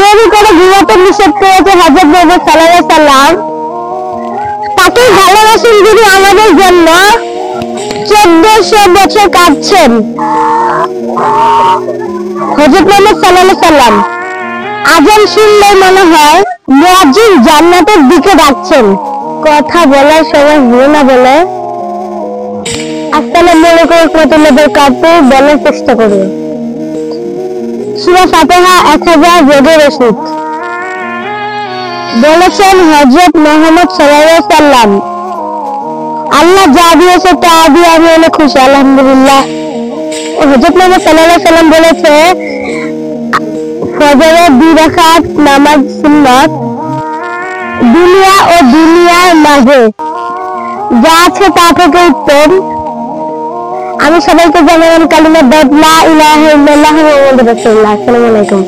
দেরি করে ঘুমাতে নিষেধ করেছে হযরত মুহাম্মদ সাল্লাল্লাহু আলাইহি সাল্লাম, তাকে ভালোবাসেন যিনি আমাদের জন্য 1400 বছর কাঁদছেন। হযরত মুহাম্মদ সাল্লাল্লাহু আলাইহি সাল্লাম আযান শুনলেই মনে হয় মুয়াজ্জিন জান্নাতের দিকে ডাকছেন। কথা বলার সময় ভুল না বলে আসসালামু আলাইকুম ওয়া রাহমাতুল্লাহি ওয়া বারাকাতুহু বলার চেষ্টা করুন। সূরা ফাতিহা 1000 রোগের ওষুধ। বলেছেন হযরত মুহাম্মদ সাল্লাল্লাহু আলাইহি সাল্লাম, আল্লাহ যা দিয়েছে তা দিয়ে আমি অনেক খুশি, আলহামদুলিল্লাহ। হযরত মুহাম্মদ সাল্লাল্লাহু আলাইহি সাল্লাম বলেছে, ফজরের 2 রাকাত নামাজ সুন্নাত, দুনিয়া ও দুনিয়ার মাঝে যা আছে তা থেকে উত্তম। আমি সবাইকে জানালাম কালিমা লা ইলাহা ইল্লাল্লাহু মুহাম্মাদুর রাসূলুল্লাহ। আসসালামু আলাইকুম।